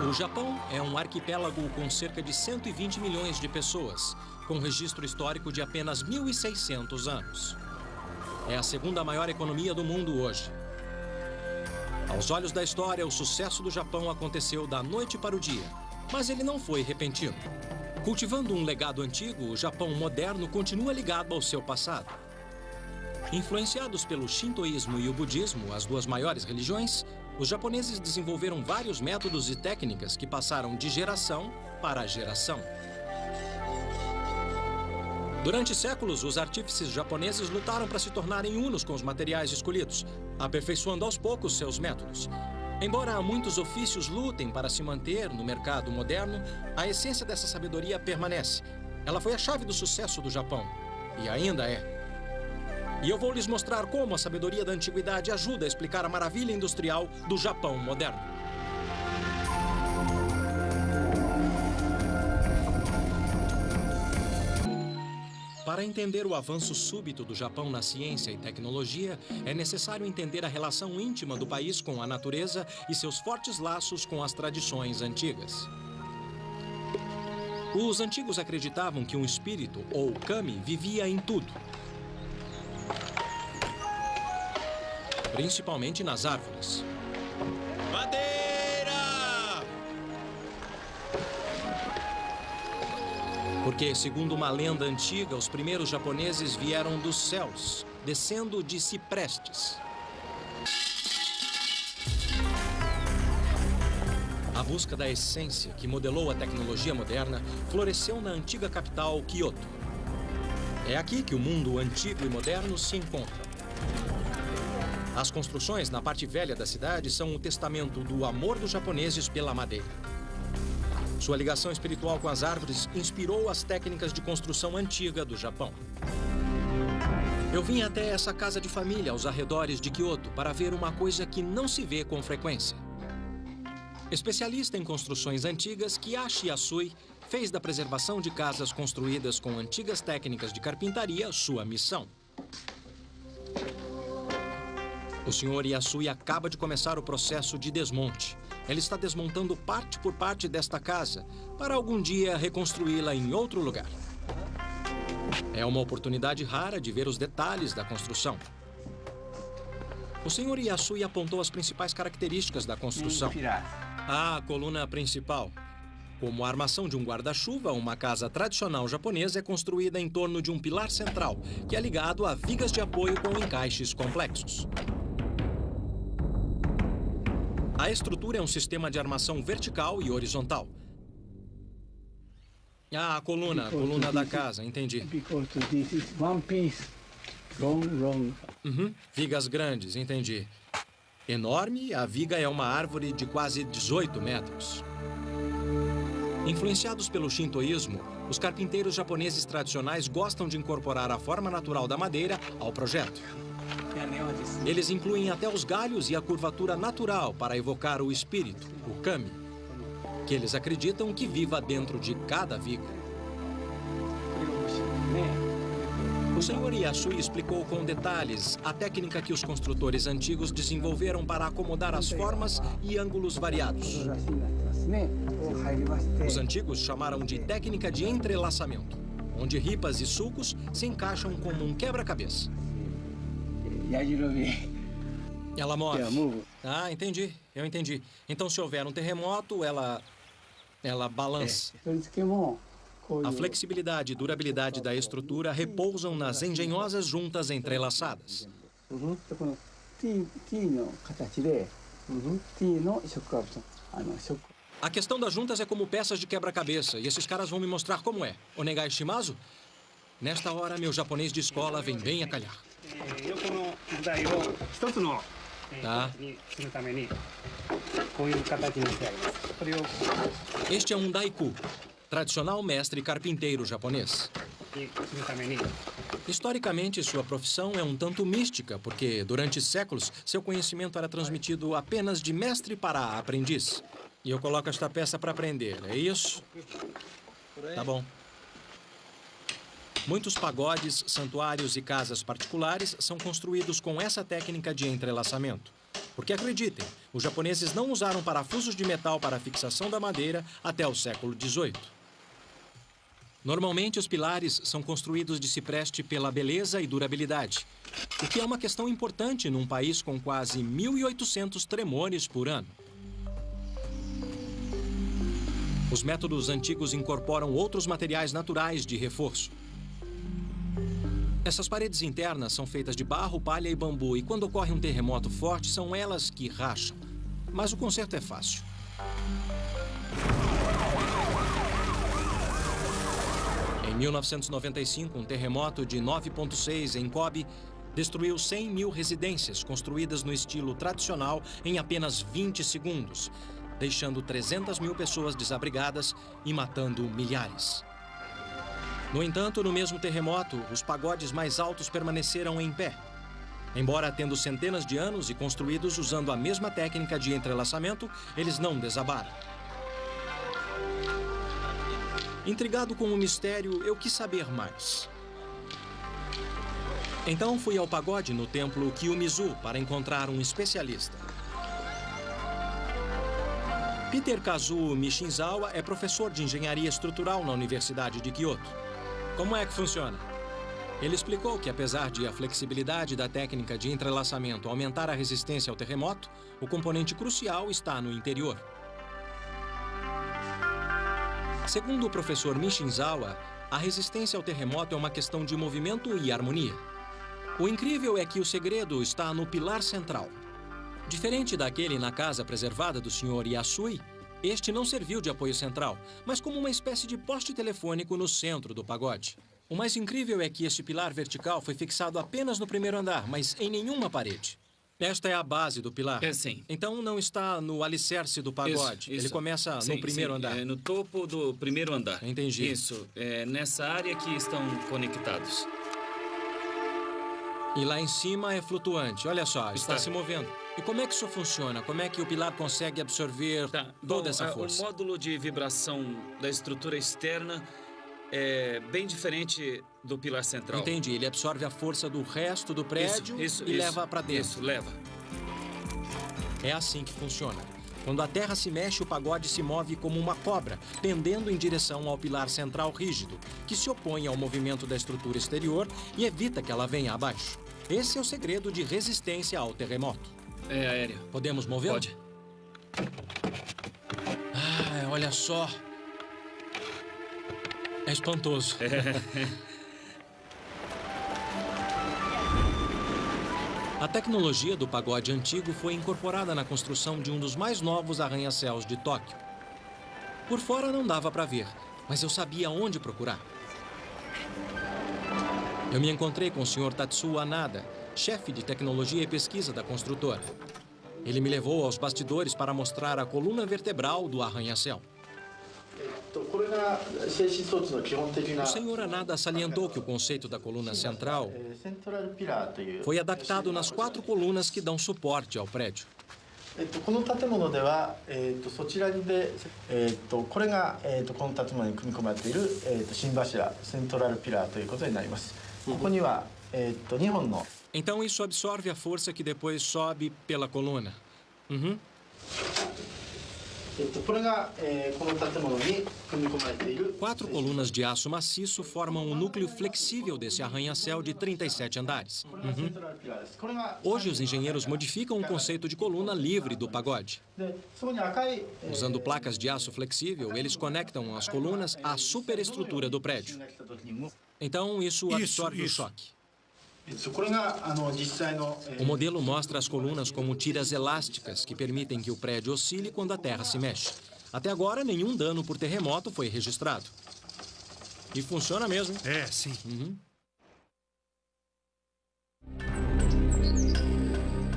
O Japão é um arquipélago com cerca de 120 milhões de pessoas, com registro histórico de apenas 1.600 anos. É a segunda maior economia do mundo hoje. Aos olhos da história, o sucesso do Japão aconteceu da noite para o dia, mas ele não foi repentino. Cultivando um legado antigo, o Japão moderno continua ligado ao seu passado. Influenciados pelo shintoísmo e o budismo, as duas maiores religiões, os japoneses desenvolveram vários métodos e técnicas que passaram de geração para geração. Durante séculos, os artífices japoneses lutaram para se tornarem unos com os materiais escolhidos, aperfeiçoando aos poucos seus métodos. Embora muitos ofícios lutem para se manter no mercado moderno, a essência dessa sabedoria permanece. Ela foi a chave do sucesso do Japão, e ainda é. E eu vou lhes mostrar como a sabedoria da antiguidade ajuda a explicar a maravilha industrial do Japão moderno. Para entender o avanço súbito do Japão na ciência e tecnologia, é necessário entender a relação íntima do país com a natureza e seus fortes laços com as tradições antigas. Os antigos acreditavam que um espírito, ou kami, vivia em tudo. Principalmente nas árvores. Madeira! Porque, segundo uma lenda antiga, os primeiros japoneses vieram dos céus, descendo de ciprestes. A busca da essência que modelou a tecnologia moderna floresceu na antiga capital, Kyoto. É aqui que o mundo antigo e moderno se encontram. As construções na parte velha da cidade são um testamento do amor dos japoneses pela madeira. Sua ligação espiritual com as árvores inspirou as técnicas de construção antiga do Japão. Eu vim até essa casa de família aos arredores de Kyoto para ver uma coisa que não se vê com frequência. Especialista em construções antigas, Kiyoshi Yasui fez da preservação de casas construídas com antigas técnicas de carpintaria sua missão. O Sr. Yasui acaba de começar o processo de desmonte. Ele está desmontando parte por parte desta casa para algum dia reconstruí-la em outro lugar. É uma oportunidade rara de ver os detalhes da construção. O Sr. Yasui apontou as principais características da construção. A coluna principal. Como a armação de um guarda-chuva, uma casa tradicional japonesa é construída em torno de um pilar central, que é ligado a vigas de apoio com encaixes complexos. A estrutura é um sistema de armação vertical e horizontal. A coluna da casa, entendi. Vigas grandes, entendi. Enorme, a viga é uma árvore de quase 18 metros. Influenciados pelo shintoísmo, os carpinteiros japoneses tradicionais gostam de incorporar a forma natural da madeira ao projeto. Eles incluem até os galhos e a curvatura natural para evocar o espírito, o kami, que eles acreditam que viva dentro de cada viga. O Sr. Yasui explicou com detalhes a técnica que os construtores antigos desenvolveram para acomodar as formas e ângulos variados. Os antigos chamaram de técnica de entrelaçamento, onde ripas e sulcos se encaixam como um quebra-cabeça. Ela move. Ah, entendi. Eu entendi. Então, se houver um terremoto, ela balança. A flexibilidade e durabilidade da estrutura repousam nas engenhosas juntas entrelaçadas. A questão das juntas é como peças de quebra-cabeça, e esses caras vão me mostrar como é. Onegai shimazu? Nesta hora, meu japonês de escola vem bem a calhar. Tá. Este é um daiku, tradicional mestre carpinteiro japonês. Historicamente, sua profissão é um tanto mística, porque durante séculos seu conhecimento era transmitido apenas de mestre para aprendiz. E eu coloco esta peça para aprender, é isso? Tá bom. Muitos pagodes, santuários e casas particulares são construídos com essa técnica de entrelaçamento. Porque acreditem, os japoneses não usaram parafusos de metal para a fixação da madeira até o século XVIII. Normalmente, os pilares são construídos de cipreste pela beleza e durabilidade, o que é uma questão importante num país com quase 1.800 tremores por ano. Os métodos antigos incorporam outros materiais naturais de reforço. Essas paredes internas são feitas de barro, palha e bambu, e quando ocorre um terremoto forte, são elas que racham. Mas o conserto é fácil. Em 1995, um terremoto de 9,6 em Kobe destruiu 100 mil residências construídas no estilo tradicional em apenas 20 segundos, deixando 300 mil pessoas desabrigadas e matando milhares. No entanto, no mesmo terremoto, os pagodes mais altos permaneceram em pé. Embora tendo centenas de anos e construídos usando a mesma técnica de entrelaçamento, eles não desabaram. Intrigado com o mistério, eu quis saber mais. Então fui ao pagode no templo Kiyomizu para encontrar um especialista. Peter Kazuo Mishinzawa é professor de engenharia estrutural na Universidade de Kyoto. Como é que funciona? Ele explicou que, apesar de a flexibilidade da técnica de entrelaçamento aumentar a resistência ao terremoto, o componente crucial está no interior. Segundo o professor Mishinzawa, a resistência ao terremoto é uma questão de movimento e harmonia. O incrível é que o segredo está no pilar central. Diferente daquele na casa preservada do Sr. Yasui, este não serviu de apoio central, mas como uma espécie de poste telefônico no centro do pagode. O mais incrível é que este pilar vertical foi fixado apenas no primeiro andar, mas em nenhuma parede. Esta é a base do pilar. Sim. Então não está no alicerce do pagode. Isso. Ele começa no primeiro andar. É no topo do primeiro andar. Entendi. Isso. É nessa área que estão conectados. E lá em cima é flutuante. Olha só, está se movendo. E como é que isso funciona? Como é que o pilar consegue absorver toda essa força? O módulo de vibração da estrutura externa é bem diferente do pilar central. Entendi. Ele absorve a força do resto do prédio e leva para dentro. Isso, leva. É assim que funciona. Quando a terra se mexe, o pagode se move como uma cobra, pendendo em direção ao pilar central rígido, que se opõe ao movimento da estrutura exterior e evita que ela venha abaixo. Esse é o segredo de resistência ao terremoto. É aéreo. Podemos movê-lo? Pode. Ah, olha só. É espantoso. A tecnologia do pagode antigo foi incorporada na construção de um dos mais novos arranha-céus de Tóquio. Por fora não dava para ver, mas eu sabia onde procurar. Eu me encontrei com o Sr. Tatsuo Anada, chefe de tecnologia e pesquisa da construtora. Ele me levou aos bastidores para mostrar a coluna vertebral do arranha-céu. O Sr. Anada salientou que o conceito da coluna central foi adaptado nas 4 colunas que dão suporte ao prédio. Então isso absorve a força que depois sobe pela coluna. Uhum. 4 colunas de aço maciço formam o núcleo flexível desse arranha-céu de 37 andares. Uhum. Hoje, os engenheiros modificam o conceito de coluna livre do pagode. Usando placas de aço flexível, eles conectam as colunas à superestrutura do prédio. Então, isso absorve o choque. O modelo mostra as colunas como tiras elásticas que permitem que o prédio oscile quando a terra se mexe. Até agora, nenhum dano por terremoto foi registrado. E funciona mesmo. É, sim. Uhum.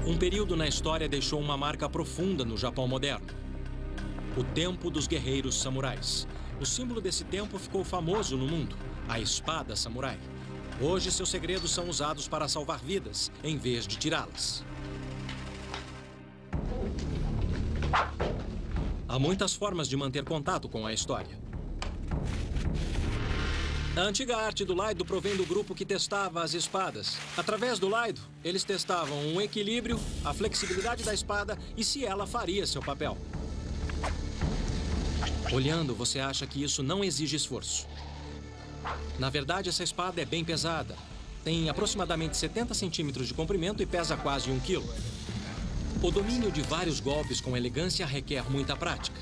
Um período na história deixou uma marca profunda no Japão moderno. O tempo dos guerreiros samurais. O símbolo desse tempo ficou famoso no mundo, a espada samurai. Hoje, seus segredos são usados para salvar vidas, em vez de tirá-las. Há muitas formas de manter contato com a história. A antiga arte do Laido provém do grupo que testava as espadas. Através do Laido, eles testavam um equilíbrio, a flexibilidade da espada e se ela faria seu papel. Olhando, você acha que isso não exige esforço. Na verdade, essa espada é bem pesada. Tem aproximadamente 70 centímetros de comprimento e pesa quase 1 quilo. O domínio de vários golpes com elegância requer muita prática.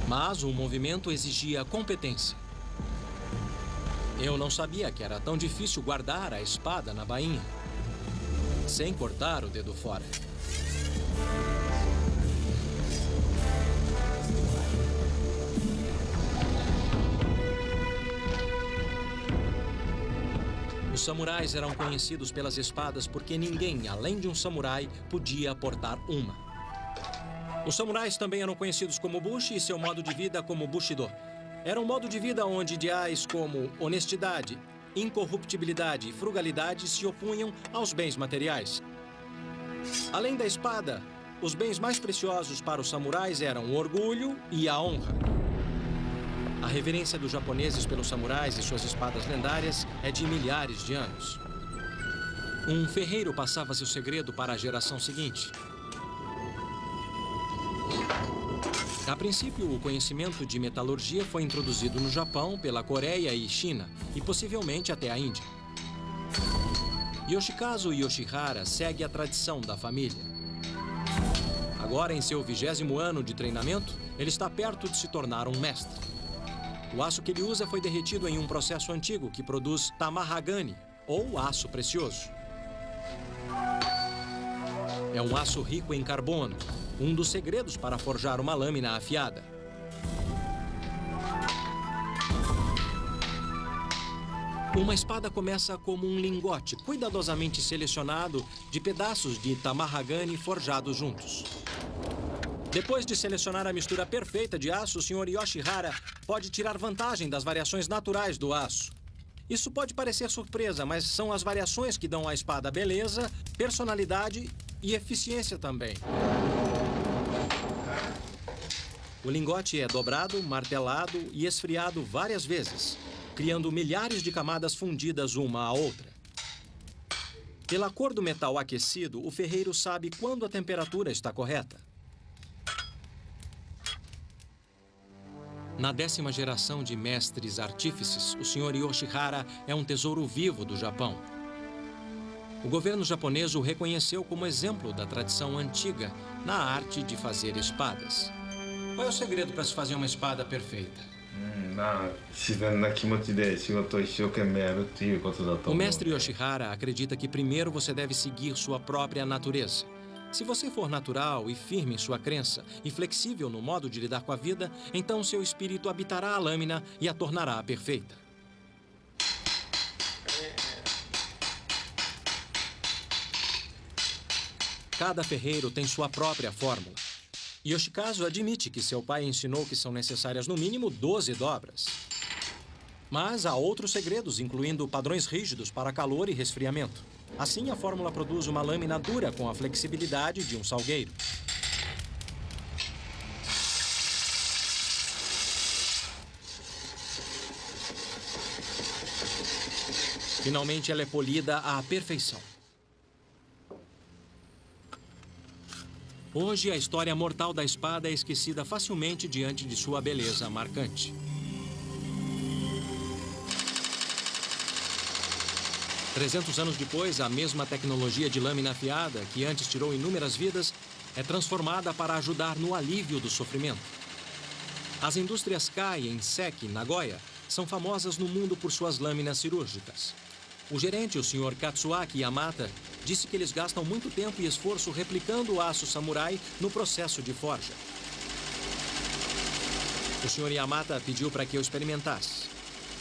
Mas o movimento exigia competência. Eu não sabia que era tão difícil guardar a espada na bainha, sem cortar o dedo fora. Os samurais eram conhecidos pelas espadas porque ninguém, além de um samurai, podia portar uma. Os samurais também eram conhecidos como bushi e seu modo de vida como bushido. Era um modo de vida onde ideais como honestidade, incorruptibilidade e frugalidade se opunham aos bens materiais. Além da espada, os bens mais preciosos para os samurais eram o orgulho e a honra. A reverência dos japoneses pelos samurais e suas espadas lendárias é de milhares de anos. Um ferreiro passava seu segredo para a geração seguinte. A princípio, o conhecimento de metalurgia foi introduzido no Japão pela Coreia e China, e possivelmente até a Índia. Yoshikazu Yoshihara segue a tradição da família. Agora, em seu 20º ano de treinamento, ele está perto de se tornar um mestre. O aço que ele usa foi derretido em um processo antigo que produz tamahagani, ou aço precioso. É um aço rico em carbono, um dos segredos para forjar uma lâmina afiada. Uma espada começa como um lingote cuidadosamente selecionado de pedaços de tamahagani forjados juntos. Depois de selecionar a mistura perfeita de aço, o Sr. Yoshihara pode tirar vantagem das variações naturais do aço. Isso pode parecer surpresa, mas são as variações que dão à espada beleza, personalidade e eficiência também. O lingote é dobrado, martelado e esfriado várias vezes, criando milhares de camadas fundidas uma à outra. Pela cor do metal aquecido, o ferreiro sabe quando a temperatura está correta. Na 10ª geração de mestres artífices, o Sr. Yoshihara é um tesouro vivo do Japão. O governo japonês o reconheceu como exemplo da tradição antiga na arte de fazer espadas. Qual é o segredo para se fazer uma espada perfeita? O mestre Yoshihara acredita que primeiro você deve seguir sua própria natureza. Se você for natural e firme em sua crença e flexível no modo de lidar com a vida, então seu espírito habitará a lâmina e a tornará perfeita. Cada ferreiro tem sua própria fórmula. Yoshikazu admite que seu pai ensinou que são necessárias no mínimo 12 dobras. Mas há outros segredos, incluindo padrões rígidos para calor e resfriamento. Assim, a fórmula produz uma lâmina dura com a flexibilidade de um salgueiro. Finalmente, ela é polida à perfeição. Hoje, a história mortal da espada é esquecida facilmente diante de sua beleza marcante. "300 anos depois, a mesma tecnologia de lâmina afiada, que antes tirou inúmeras vidas, é transformada para ajudar no alívio do sofrimento. As indústrias Kai em Seki, Nagoya, são famosas no mundo por suas lâminas cirúrgicas. O gerente, o Sr. Katsuaki Yamata, disse que eles gastam muito tempo e esforço replicando o aço samurai no processo de forja. O Sr. Yamata pediu para que eu experimentasse.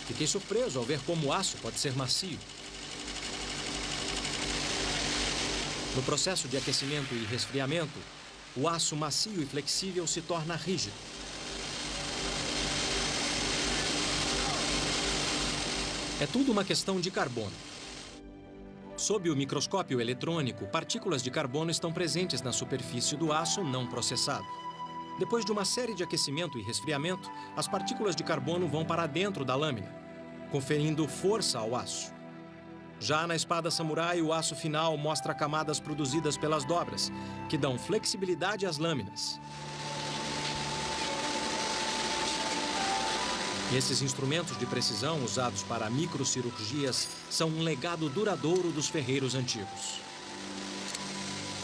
Fiquei surpreso ao ver como o aço pode ser macio. No processo de aquecimento e resfriamento, o aço macio e flexível se torna rígido. É tudo uma questão de carbono. Sob o microscópio eletrônico, partículas de carbono estão presentes na superfície do aço não processado. Depois de uma série de aquecimento e resfriamento, as partículas de carbono vão para dentro da lâmina, conferindo força ao aço. Já na espada samurai, o aço final mostra camadas produzidas pelas dobras, que dão flexibilidade às lâminas. Esses instrumentos de precisão usados para microcirurgias são um legado duradouro dos ferreiros antigos.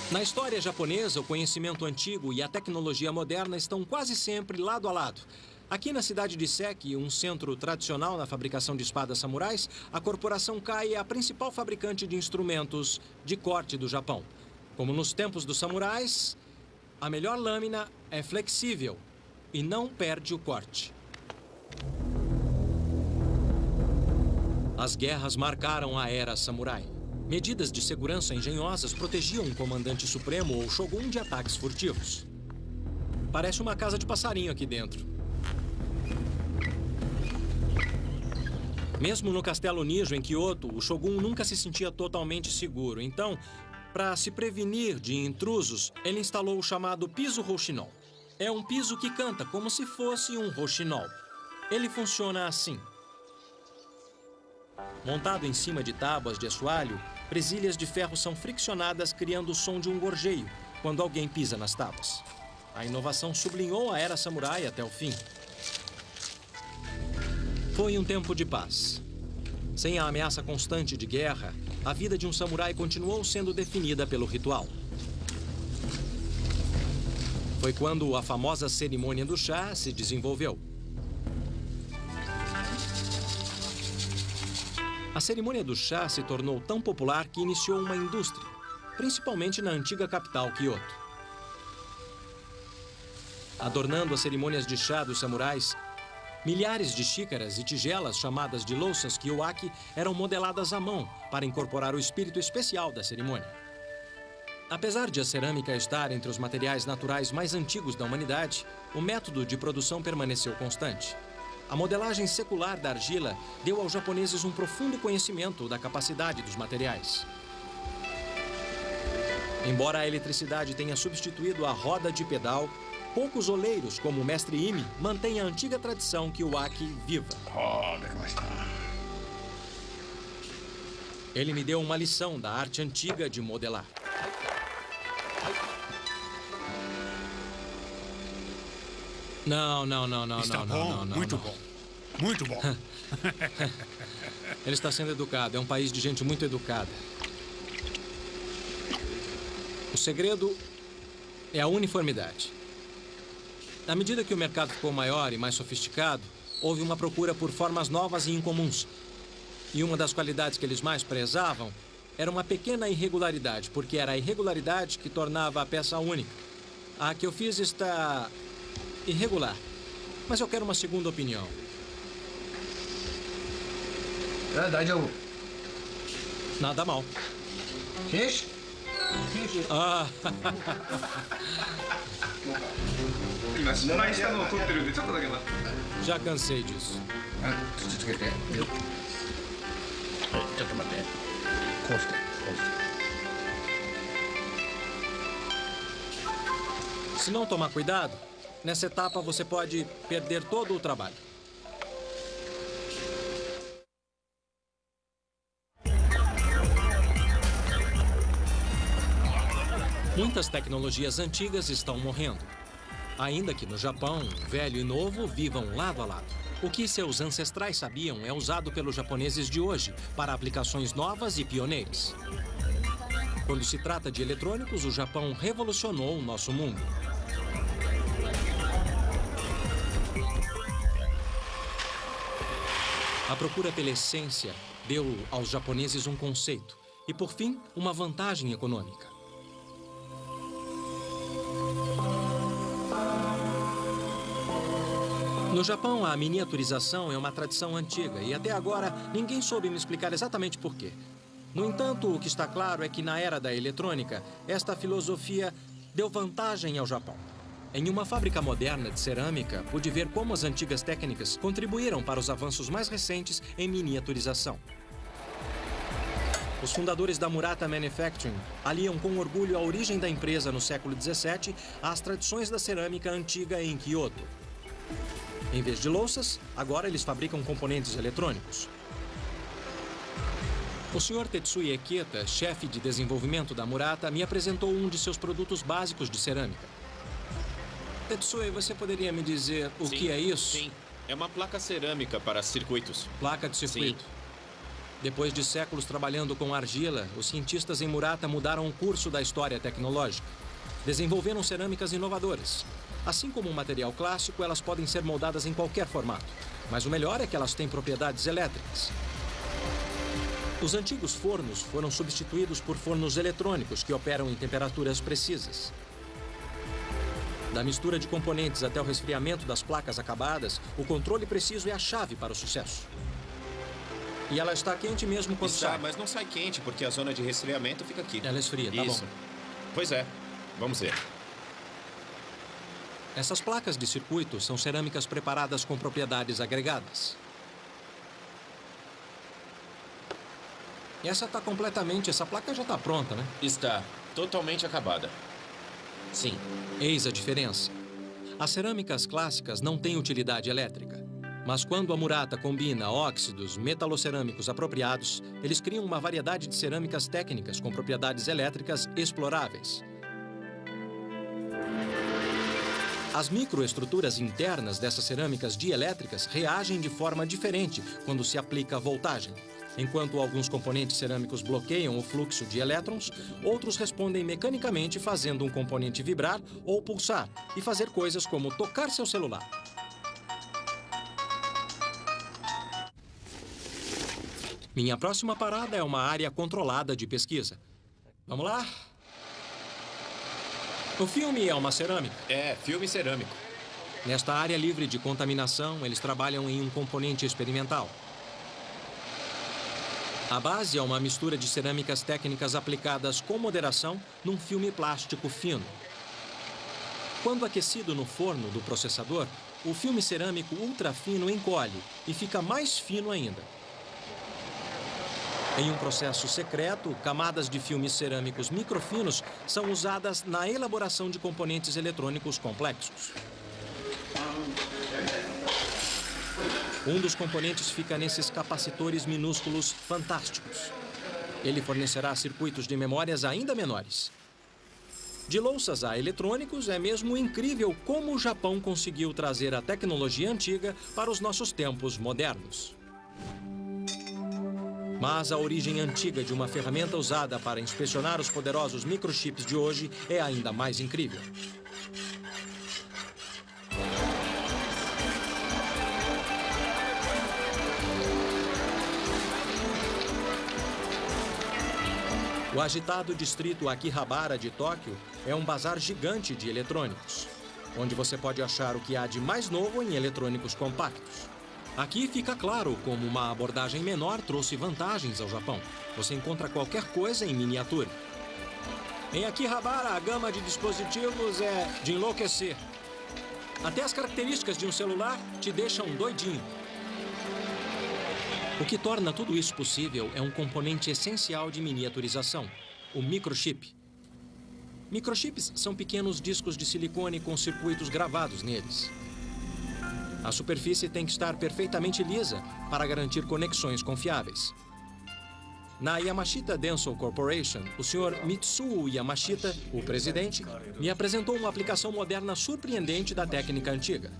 Na história japonesa, o conhecimento antigo e a tecnologia moderna estão quase sempre lado a lado. Aqui na cidade de Seki, um centro tradicional na fabricação de espadas samurais, a corporação Kai é a principal fabricante de instrumentos de corte do Japão. Como nos tempos dos samurais, a melhor lâmina é flexível e não perde o corte. As guerras marcaram a era samurai. Medidas de segurança engenhosas protegiam um comandante supremo ou shogun de ataques furtivos. Parece uma casa de passarinho aqui dentro. Mesmo no Castelo Nijo, em Kyoto, o shogun nunca se sentia totalmente seguro. Então, para se prevenir de intrusos, ele instalou o chamado piso rouxinol. É um piso que canta como se fosse um rouxinol. Ele funciona assim. Montado em cima de tábuas de assoalho, presilhas de ferro são friccionadas, criando o som de um gorjeio quando alguém pisa nas tábuas. A inovação sublinhou a era samurai até o fim. Foi um tempo de paz. Sem a ameaça constante de guerra, a vida de um samurai continuou sendo definida pelo ritual. Foi quando a famosa cerimônia do chá se desenvolveu. A cerimônia do chá se tornou tão popular que iniciou uma indústria, principalmente na antiga capital, Kyoto. Adornando as cerimônias de chá dos samurais, milhares de xícaras e tigelas chamadas de louças kiwaki eram modeladas à mão para incorporar o espírito especial da cerimônia. Apesar de a cerâmica estar entre os materiais naturais mais antigos da humanidade, o método de produção permaneceu constante. A modelagem secular da argila deu aos japoneses um profundo conhecimento da capacidade dos materiais. Embora a eletricidade tenha substituído a roda de pedal, poucos oleiros, como o mestre Imi, mantêm a antiga tradição kiwaki viva. Ele me deu uma lição da arte antiga de modelar. Não. Está bom, muito bom. Muito bom. Ele está sendo educado. É um país de gente muito educada. O segredo é a uniformidade. À medida que o mercado ficou maior e mais sofisticado, houve uma procura por formas novas e incomuns. E uma das qualidades que eles mais prezavam era uma pequena irregularidade, porque era a irregularidade que tornava a peça única. A que eu fiz está irregular, mas eu quero uma segunda opinião. Nada mal. Ah. Já cansei disso. Se não tomar cuidado, nessa etapa você pode perder todo o trabalho. Muitas tecnologias antigas estão morrendo. Ainda que no Japão, velho e novo vivam lado a lado. O que seus ancestrais sabiam é usado pelos japoneses de hoje para aplicações novas e pioneiras. Quando se trata de eletrônicos, o Japão revolucionou o nosso mundo. A procura pela essência deu aos japoneses um conceito e, por fim, uma vantagem econômica. No Japão, a miniaturização é uma tradição antiga e até agora ninguém soube me explicar exatamente por quê. No entanto, o que está claro é que na era da eletrônica, esta filosofia deu vantagem ao Japão. Em uma fábrica moderna de cerâmica, pude ver como as antigas técnicas contribuíram para os avanços mais recentes em miniaturização. Os fundadores da Murata Manufacturing aliam com orgulho a origem da empresa no século XVII às tradições da cerâmica antiga em Kyoto. Em vez de louças, agora eles fabricam componentes eletrônicos. O Sr. Tetsuya Iketa, chefe de desenvolvimento da Murata, me apresentou um de seus produtos básicos de cerâmica. Tetsuya, você poderia me dizer o que é isso? Sim, é uma placa cerâmica para circuitos. Placa de circuito. Sim. Depois de séculos trabalhando com argila, os cientistas em Murata mudaram o curso da história tecnológica. Desenvolveram cerâmicas inovadoras. Assim como um material clássico, elas podem ser moldadas em qualquer formato. Mas o melhor é que elas têm propriedades elétricas. Os antigos fornos foram substituídos por fornos eletrônicos que operam em temperaturas precisas. Da mistura de componentes até o resfriamento das placas acabadas, o controle preciso é a chave para o sucesso. E ela está quente mesmo quando sai. Mas não sai quente, porque a zona de resfriamento fica aqui. Ela esfria, tá Isso. bom. Pois é. Vamos ver. Essas placas de circuito são cerâmicas preparadas com propriedades agregadas. E essa está completamente... Essa placa já está pronta, né? Está totalmente acabada. Sim. Eis a diferença. As cerâmicas clássicas não têm utilidade elétrica. Mas quando a Murata combina óxidos metalocerâmicos apropriados, eles criam uma variedade de cerâmicas técnicas com propriedades elétricas exploráveis. As microestruturas internas dessas cerâmicas dielétricas reagem de forma diferente quando se aplica voltagem. Enquanto alguns componentes cerâmicos bloqueiam o fluxo de elétrons, outros respondem mecanicamente fazendo um componente vibrar ou pulsar e fazer coisas como tocar seu celular. Minha próxima parada é uma área controlada de pesquisa. Vamos lá? O filme é uma cerâmica. É, filme cerâmico. Nesta área livre de contaminação, eles trabalham em um componente experimental. A base é uma mistura de cerâmicas técnicas aplicadas com moderação num filme plástico fino. Quando aquecido no forno do processador, o filme cerâmico ultrafino encolhe e fica mais fino ainda. Em um processo secreto, camadas de filmes cerâmicos microfinos são usadas na elaboração de componentes eletrônicos complexos. Um dos componentes fica nesses capacitores minúsculos fantásticos. Ele fornecerá circuitos de memórias ainda menores. De louças a eletrônicos, é mesmo incrível como o Japão conseguiu trazer a tecnologia antiga para os nossos tempos modernos. Mas a origem antiga de uma ferramenta usada para inspecionar os poderosos microchips de hoje é ainda mais incrível. O agitado distrito Akihabara de Tóquio é um bazar gigante de eletrônicos, onde você pode achar o que há de mais novo em eletrônicos compactos. Aqui fica claro como uma abordagem menor trouxe vantagens ao Japão. Você encontra qualquer coisa em miniatura. Em Akihabara, a gama de dispositivos é de enlouquecer. Até as características de um celular te deixam doidinho. O que torna tudo isso possível é um componente essencial de miniaturização, o microchip. Microchips são pequenos discos de silicone com circuitos gravados neles. A superfície tem que estar perfeitamente lisa para garantir conexões confiáveis. Na Yamashita Denso Corporation, o Sr. Mitsuo Yamashita, o presidente, me apresentou uma aplicação moderna surpreendente da técnica antiga.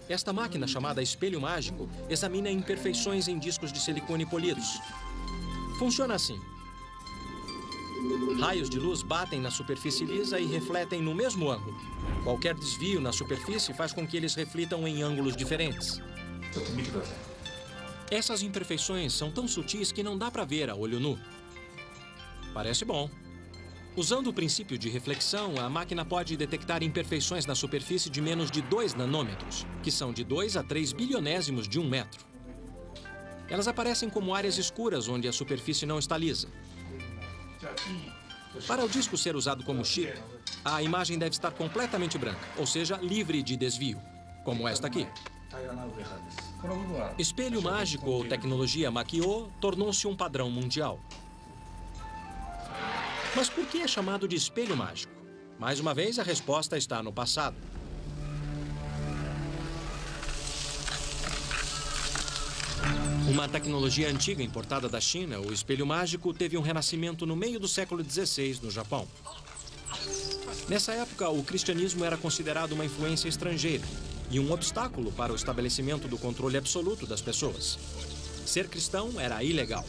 Esta máquina, chamada espelho mágico, examina imperfeições em discos de silicone polidos. Funciona assim. Raios de luz batem na superfície lisa e refletem no mesmo ângulo. Qualquer desvio na superfície faz com que eles reflitam em ângulos diferentes. Essas imperfeições são tão sutis que não dá para ver a olho nu. Parece bom. Usando o princípio de reflexão, a máquina pode detectar imperfeições na superfície de menos de 2 nanômetros, que são de 2 a 3 bilionésimos de 1 metro. Elas aparecem como áreas escuras onde a superfície não está lisa. Para o disco ser usado como chip, a imagem deve estar completamente branca, ou seja, livre de desvio, como esta aqui. Espelho mágico ou tecnologia Makio tornou-se um padrão mundial. Mas por que é chamado de espelho mágico? Mais uma vez, a resposta está no passado. Uma tecnologia antiga importada da China, o espelho mágico teve um renascimento no meio do século XVI no Japão. Nessa época, o cristianismo era considerado uma influência estrangeira e um obstáculo para o estabelecimento do controle absoluto das pessoas. Ser cristão era ilegal.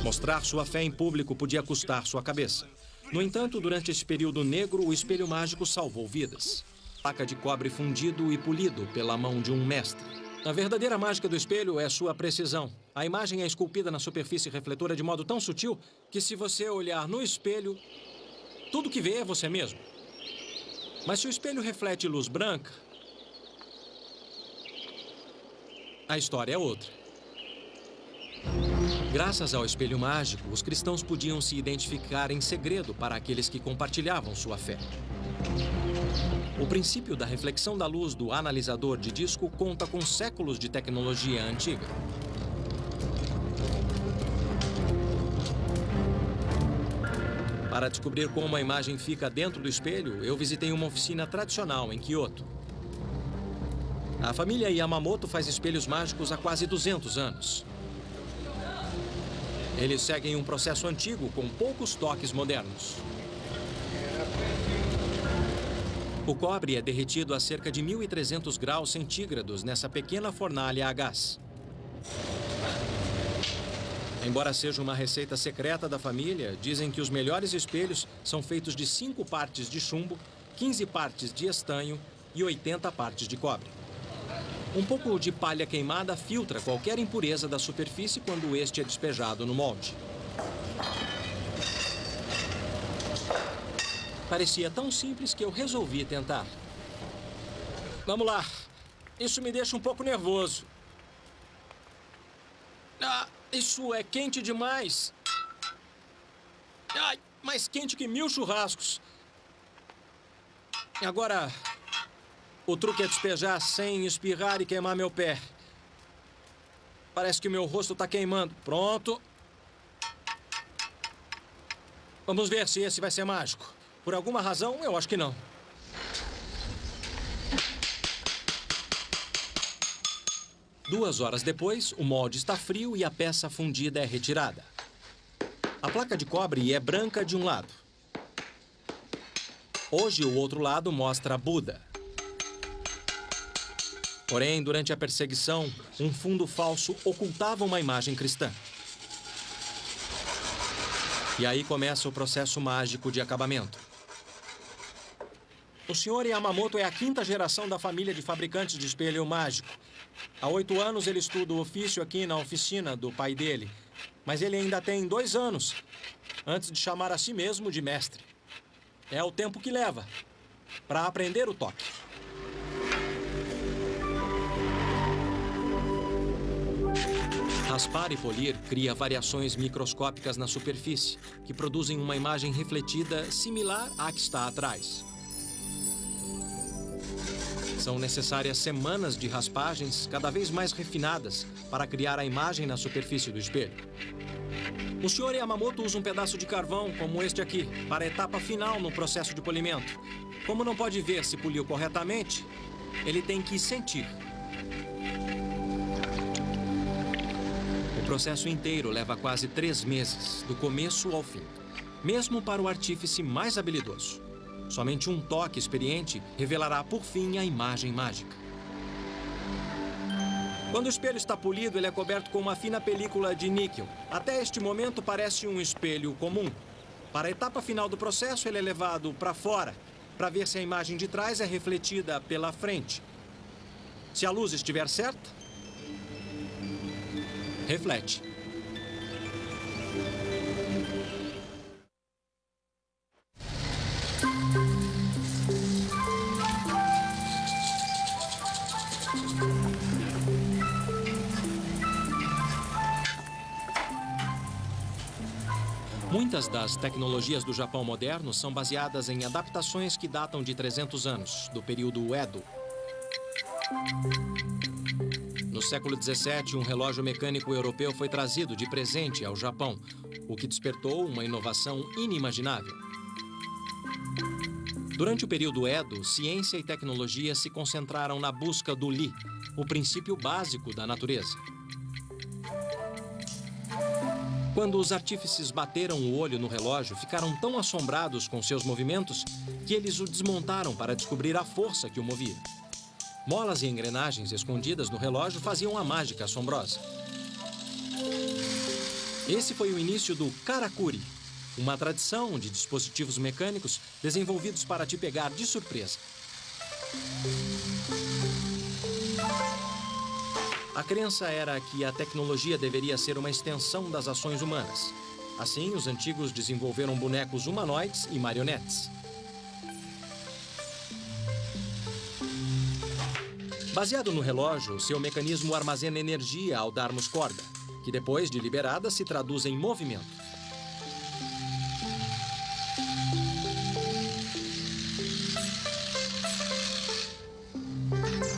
Mostrar sua fé em público podia custar sua cabeça. No entanto, durante esse período negro, o espelho mágico salvou vidas. Placa de cobre fundido e polido pela mão de um mestre. A verdadeira mágica do espelho é sua precisão. A imagem é esculpida na superfície refletora de modo tão sutil que, se você olhar no espelho, tudo que vê é você mesmo. Mas se o espelho reflete luz branca, a história é outra. Graças ao espelho mágico, os cristãos podiam se identificar em segredo para aqueles que compartilhavam sua fé. O princípio da reflexão da luz do analisador de disco conta com séculos de tecnologia antiga. Para descobrir como a imagem fica dentro do espelho, eu visitei uma oficina tradicional em Kyoto. A família Yamamoto faz espelhos mágicos há quase 200 anos. Eles seguem um processo antigo com poucos toques modernos. O cobre é derretido a cerca de 1.300 graus centígrados nessa pequena fornalha a gás. Embora seja uma receita secreta da família, dizem que os melhores espelhos são feitos de 5 partes de chumbo, 15 partes de estanho e 80 partes de cobre. Um pouco de palha queimada filtra qualquer impureza da superfície quando este é despejado no molde. Parecia tão simples que eu resolvi tentar. Vamos lá. Isso me deixa um pouco nervoso. Ah, isso é quente demais. Ai, mais quente que 1000 churrascos. Agora, o truque é despejar sem espirrar e queimar meu pé. Parece que o meu rosto está queimando. Pronto. Vamos ver se esse vai ser mágico. Por alguma razão, eu acho que não. Duas horas depois, o molde está frio e a peça fundida é retirada. A placa de cobre é branca de um lado. Hoje, o outro lado mostra Buda. Porém, durante a perseguição, um fundo falso ocultava uma imagem cristã. E aí começa o processo mágico de acabamento. O Sr. Yamamoto é a 5ª geração da família de fabricantes de espelho mágico. Há 8 anos ele estuda o ofício aqui na oficina do pai dele. Mas ele ainda tem 2 anos, antes de chamar a si mesmo de mestre. É o tempo que leva para aprender o toque. Raspar e polir cria variações microscópicas na superfície, que produzem uma imagem refletida similar à que está atrás. São necessárias semanas de raspagens cada vez mais refinadas para criar a imagem na superfície do espelho. O Sr. Yamamoto usa um pedaço de carvão, como este aqui, para a etapa final no processo de polimento. Como não pode ver se poliu corretamente, ele tem que sentir. O processo inteiro leva quase 3 meses, do começo ao fim. Mesmo para o artífice mais habilidoso. Somente um toque experiente revelará, por fim, a imagem mágica. Quando o espelho está polido, ele é coberto com uma fina película de níquel. Até este momento, parece um espelho comum. Para a etapa final do processo, ele é levado para fora, para ver se a imagem de trás é refletida pela frente. Se a luz estiver certa, reflete. Muitas das tecnologias do Japão moderno são baseadas em adaptações que datam de 300 anos, do período Edo. No século XVII, um relógio mecânico europeu foi trazido de presente ao Japão. o que despertou uma inovação inimaginável. Durante o período Edo, ciência e tecnologia se concentraram na busca do Li, o princípio básico da natureza. Quando os artífices bateram o olho no relógio, ficaram tão assombrados com seus movimentos que eles o desmontaram para descobrir a força que o movia. Molas e engrenagens escondidas no relógio faziam a mágica assombrosa. Esse foi o início do karakuri, uma tradição de dispositivos mecânicos desenvolvidos para te pegar de surpresa. A crença era que a tecnologia deveria ser uma extensão das ações humanas. Assim, os antigos desenvolveram bonecos humanoides e marionetes. Baseado no relógio, seu mecanismo armazena energia ao darmos corda, que depois de liberada se traduz em movimento.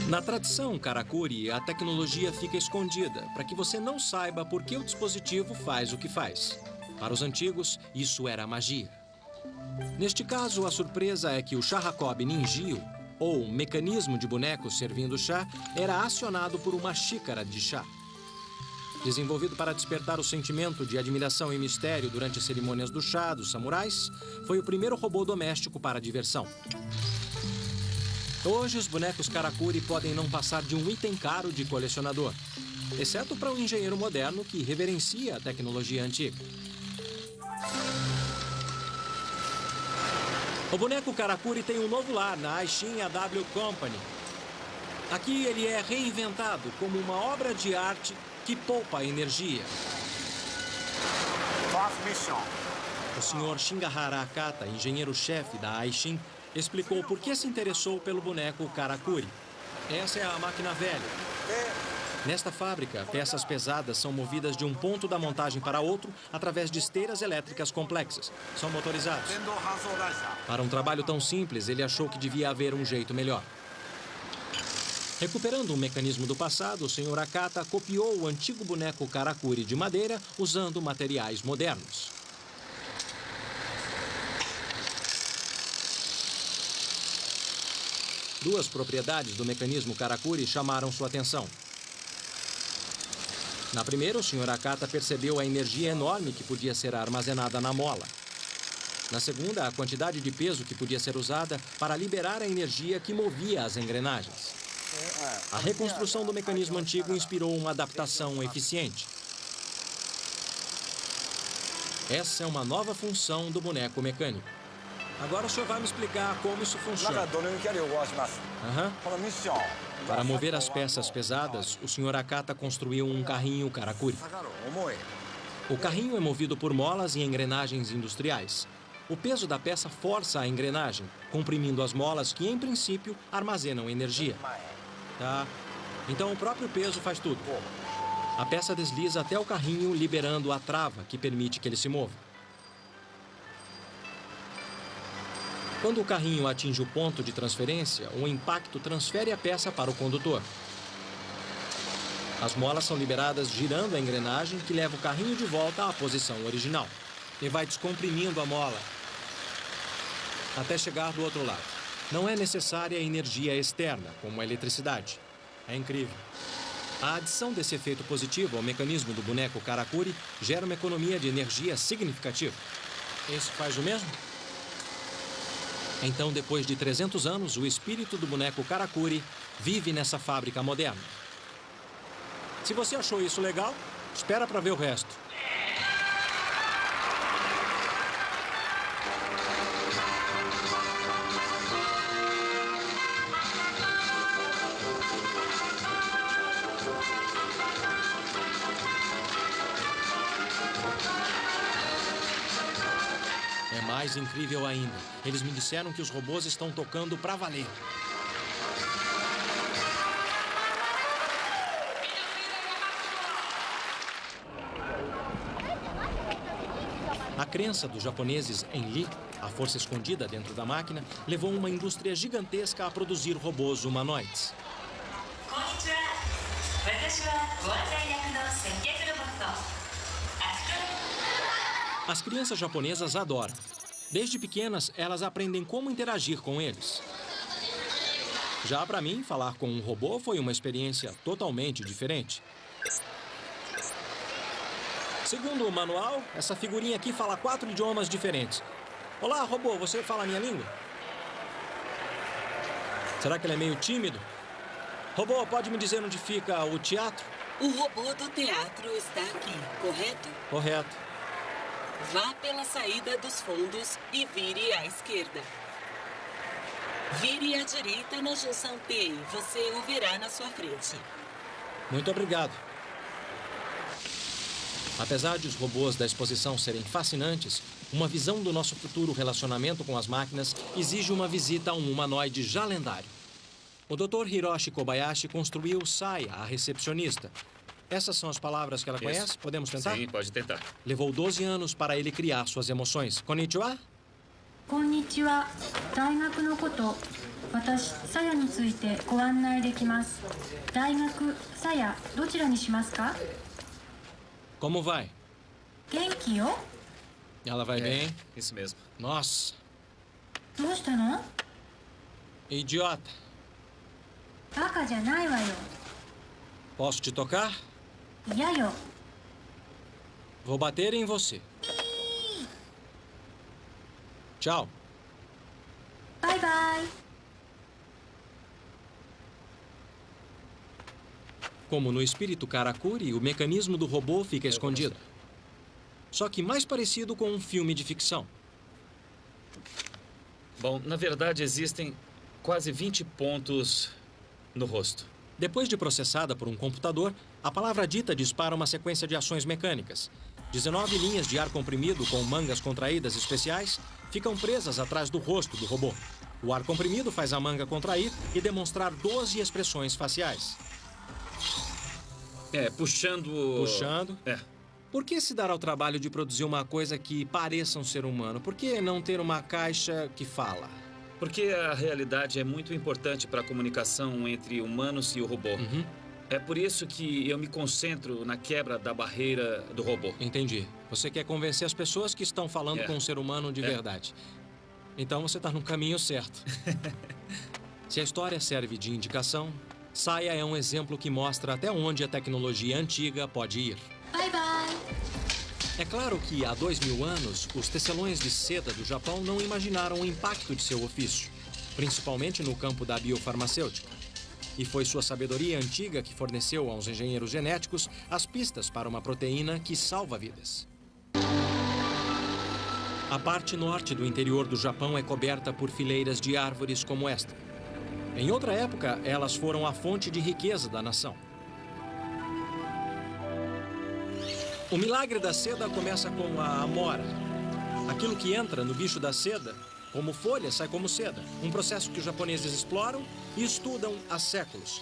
Na tradição karakuri, a tecnologia fica escondida para que você não saiba por que o dispositivo faz o que faz. Para os antigos, isso era magia. Neste caso, a surpresa é que o Shahakob Ninjio, ou mecanismo de bonecos servindo chá, era acionado por uma xícara de chá. Desenvolvido para despertar o sentimento de admiração e mistério durante as cerimônias do chá dos samurais, foi o primeiro robô doméstico para diversão. Hoje, os bonecos karakuri podem não passar de um item caro de colecionador, exceto para um engenheiro moderno que reverencia a tecnologia antiga. O boneco karakuri tem um novo lar na Aishin AW Company. Aqui ele é reinventado como uma obra de arte que poupa energia. O Sr. Shingahara Akata, engenheiro-chefe da Aishin, explicou por que se interessou pelo boneco karakuri. Essa é a máquina velha. Nesta fábrica, peças pesadas são movidas de um ponto da montagem para outro através de esteiras elétricas complexas. São motorizados. Para um trabalho tão simples, ele achou que devia haver um jeito melhor. Recuperando um mecanismo do passado, o Sr. Akata copiou o antigo boneco karakuri de madeira usando materiais modernos. Duas propriedades do mecanismo karakuri chamaram sua atenção. Na primeira, o Sr. Akata percebeu a energia enorme que podia ser armazenada na mola. Na segunda, a quantidade de peso que podia ser usada para liberar a energia que movia as engrenagens. A reconstrução do mecanismo antigo inspirou uma adaptação eficiente. Essa é uma nova função do boneco mecânico. Agora o senhor vai me explicar como isso funciona. Para mover as peças pesadas, o Sr. Akata construiu um carrinho karakuri. O carrinho é movido por molas e engrenagens industriais. O peso da peça força a engrenagem, comprimindo as molas que, em princípio, armazenam energia. Tá? Então o próprio peso faz tudo. A peça desliza até o carrinho, liberando a trava que permite que ele se mova. Quando o carrinho atinge o ponto de transferência, o impacto transfere a peça para o condutor. As molas são liberadas girando a engrenagem que leva o carrinho de volta à posição original. E vai descomprimindo a mola até chegar do outro lado. Não é necessária energia externa, como a eletricidade. É incrível. A adição desse efeito positivo ao mecanismo do boneco karakuri gera uma economia de energia significativa. Esse faz o mesmo? Então, depois de 300 anos, o espírito do boneco karakuri vive nessa fábrica moderna. Se você achou isso legal, espera para ver o resto. Mais incrível ainda, eles me disseram que os robôs estão tocando pra valer. A crença dos japoneses em Li, a força escondida dentro da máquina, levou uma indústria gigantesca a produzir robôs humanoides. As crianças japonesas adoram. Desde pequenas, elas aprendem como interagir com eles. Já para mim, falar com um robô foi uma experiência totalmente diferente. Segundo o manual, essa figurinha aqui fala 4 idiomas diferentes. Olá, robô, você fala a minha língua? Será que ele é meio tímido? Robô, pode me dizer onde fica o teatro? O robô do teatro está aqui, correto? Correto. Vá pela saída dos fundos e vire à esquerda. Vire à direita na junção T e você o verá na sua frente. Muito obrigado. Apesar de os robôs da exposição serem fascinantes, uma visão do nosso futuro relacionamento com as máquinas exige uma visita a um humanoide já lendário. O Dr. Hiroshi Kobayashi construiu Saya, a recepcionista. Essas são as palavras que ela conhece? Podemos tentar? Sim, pode tentar. Levou 12 anos para ele criar suas emoções. Konnichiwa? Konnichiwa. 大学のこと、私、さやについてご案内できます。大学、さや、どちらにしますか? Como vai? 元気よ。 Ela vai bem? Isso mesmo. Nossa. どうしたの? Idiota. バカじゃないわよ。 Posso te tocar? 嫌よ。 Vou bater em você. Tchau. バイバイ。 Como no espírito Karakuri, o mecanismo do robô fica escondido. Só que mais parecido com um filme de ficção. Bom, na verdade, existem quase 20 pontos no rosto. Depois de processada por um computador, a palavra dita dispara uma sequência de ações mecânicas. 19 linhas de ar comprimido com mangas contraídas especiais ficam presas atrás do rosto do robô. O ar comprimido faz a manga contrair e demonstrar 12 expressões faciais. Puxando... Puxando. Por que se dar ao trabalho de produzir uma coisa que pareça um ser humano? Por que não ter uma caixa que fala? Porque a realidade é muito importante para a comunicação entre humanos e o robô. É por isso que eu me concentro na quebra da barreira do robô. Entendi. Você quer convencer as pessoas que estão falando com um ser humano de verdade. Então você está no caminho certo. Se a história serve de indicação, Saya é um exemplo que mostra até onde a tecnologia antiga pode ir. Bye, bye. É claro que há 2000 anos, os tecelões de seda do Japão não imaginaram o impacto de seu ofício, principalmente no campo da biofarmacêutica. E foi sua sabedoria antiga que forneceu aos engenheiros genéticos as pistas para uma proteína que salva vidas. A parte norte do interior do Japão é coberta por fileiras de árvores como esta. Em outra época, elas foram a fonte de riqueza da nação. O milagre da seda começa com a amora. Aquilo que entra no bicho da seda, como folha, sai como seda. Um processo que os japoneses exploram e estudam há séculos.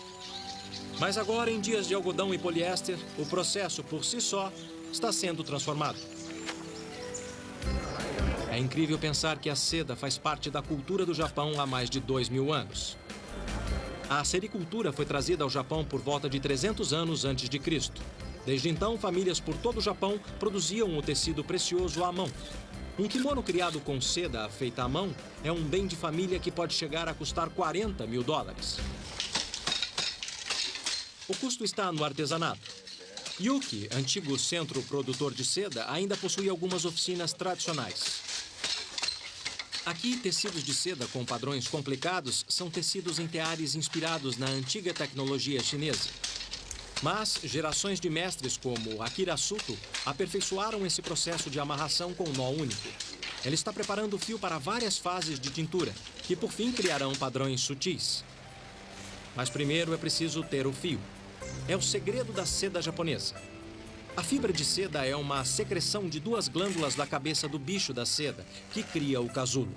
Mas agora, em dias de algodão e poliéster, o processo por si só está sendo transformado. É incrível pensar que a seda faz parte da cultura do Japão há mais de 2000 anos. A sericultura foi trazida ao Japão por volta de 300 anos antes de Cristo. Desde então, famílias por todo o Japão produziam o tecido precioso à mão. Um kimono criado com seda feita à mão é um bem de família que pode chegar a custar $40 mil. O custo está no artesanato. Yuki, antigo centro produtor de seda, ainda possui algumas oficinas tradicionais. Aqui, tecidos de seda com padrões complicados são tecidos em teares inspirados na antiga tecnologia chinesa. Mas gerações de mestres como Akira Suto aperfeiçoaram esse processo de amarração com nó único. Ele está preparando o fio para várias fases de tintura, que por fim criarão padrões sutis. Mas primeiro é preciso ter o fio. É o segredo da seda japonesa. A fibra de seda é uma secreção de 2 glândulas da cabeça do bicho da seda, que cria o casulo.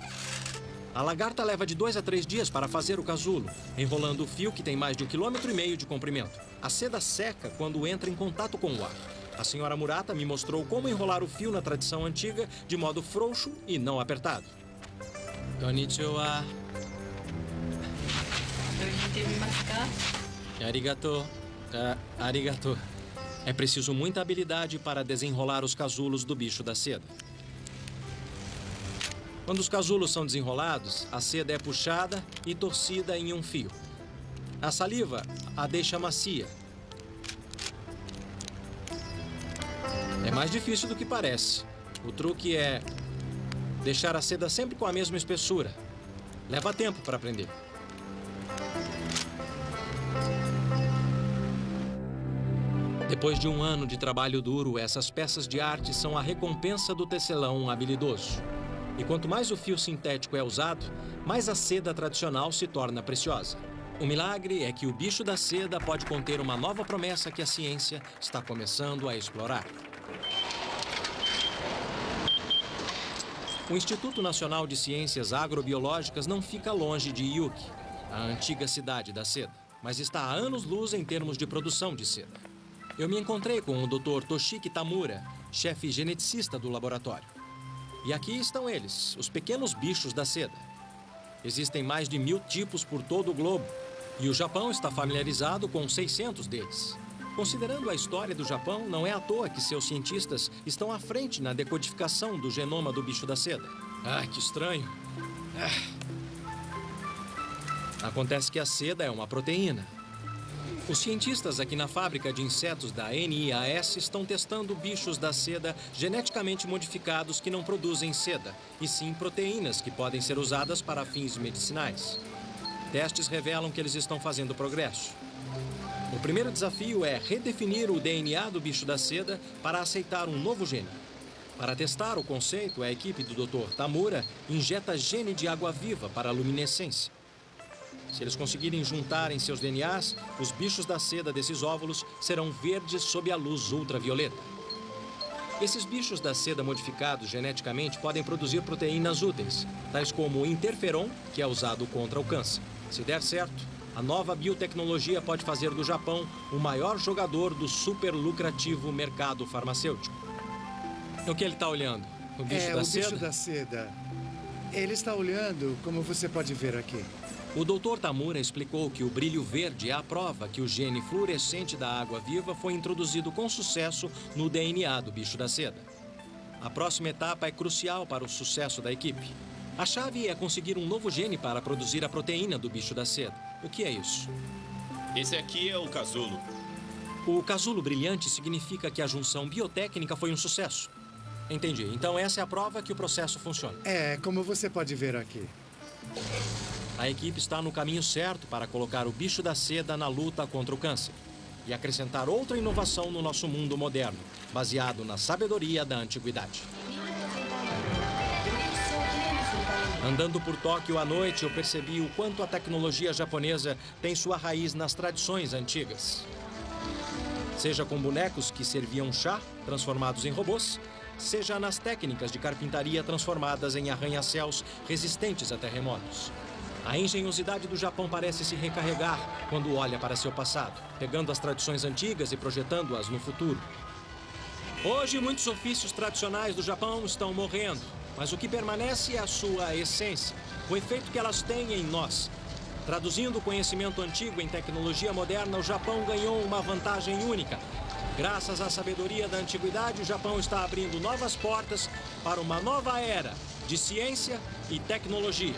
A lagarta leva de 2 a 3 dias para fazer o casulo, enrolando o fio que tem mais de 1,5 km de comprimento. A seda seca quando entra em contato com o ar. A senhora Murata me mostrou como enrolar o fio na tradição antiga de modo frouxo e não apertado. Konnichiwa. Arigato. Arigato. É preciso muita habilidade para desenrolar os casulos do bicho da seda. Quando os casulos são desenrolados, a seda é puxada e torcida em um fio. A saliva a deixa macia. É mais difícil do que parece. O truque é deixar a seda sempre com a mesma espessura. Leva tempo para aprender. Depois de um ano de trabalho duro, essas peças de arte são a recompensa do tecelão habilidoso. E quanto mais o fio sintético é usado, mais a seda tradicional se torna preciosa. O milagre é que o bicho da seda pode conter uma nova promessa que a ciência está começando a explorar. O Instituto Nacional de Ciências Agrobiológicas não fica longe de Yuki, a antiga cidade da seda, mas está a anos-luz em termos de produção de seda. Eu me encontrei com o Dr. Toshiki Tamura, chefe geneticista do laboratório. E aqui estão eles, os pequenos bichos da seda. Existem mais de 1000 tipos por todo o globo, e o Japão está familiarizado com 600 deles. Considerando a história do Japão, não é à toa que seus cientistas estão à frente na decodificação do genoma do bicho da seda. Ai, que estranho. Acontece que a seda é uma proteína. Os cientistas aqui na fábrica de insetos da NIAS estão testando bichos da seda geneticamente modificados que não produzem seda, e sim proteínas que podem ser usadas para fins medicinais. Testes revelam que eles estão fazendo progresso. O primeiro desafio é redefinir o DNA do bicho da seda para aceitar um novo gene. Para testar o conceito, a equipe do Dr. Tamura injeta gene de água-viva para a luminescência. Se eles conseguirem juntar em seus DNAs, os bichos da seda desses óvulos serão verdes sob a luz ultravioleta. Esses bichos da seda modificados geneticamente podem produzir proteínas úteis, tais como o interferon, que é usado contra o câncer. Se der certo, a nova biotecnologia pode fazer do Japão o maior jogador do super lucrativo mercado farmacêutico. O que ele está olhando? O bicho da seda? É, o bicho da seda. Ele está olhando, como você pode ver aqui. O Dr. Tamura explicou que o brilho verde é a prova que o gene fluorescente da água-viva foi introduzido com sucesso no DNA do bicho da seda. A próxima etapa é crucial para o sucesso da equipe. A chave é conseguir um novo gene para produzir a proteína do bicho da seda. O que é isso? Esse aqui é o casulo. O casulo brilhante significa que a junção biotécnica foi um sucesso. Entendi. Então essa é a prova que o processo funciona. É, como você pode ver aqui. A equipe está no caminho certo para colocar o bicho da seda na luta contra o câncer e acrescentar outra inovação no nosso mundo moderno, baseado na sabedoria da antiguidade. Andando por Tóquio à noite, eu percebi o quanto a tecnologia japonesa tem sua raiz nas tradições antigas. Seja com bonecos que serviam chá, transformados em robôs, seja nas técnicas de carpintaria transformadas em arranha-céus resistentes a terremotos. A engenhosidade do Japão parece se recarregar quando olha para seu passado, pegando as tradições antigas e projetando-as no futuro. Hoje, muitos ofícios tradicionais do Japão estão morrendo, mas o que permanece é a sua essência, o efeito que elas têm em nós. Traduzindo o conhecimento antigo em tecnologia moderna, o Japão ganhou uma vantagem única. Graças à sabedoria da antiguidade, o Japão está abrindo novas portas para uma nova era de ciência e tecnologia.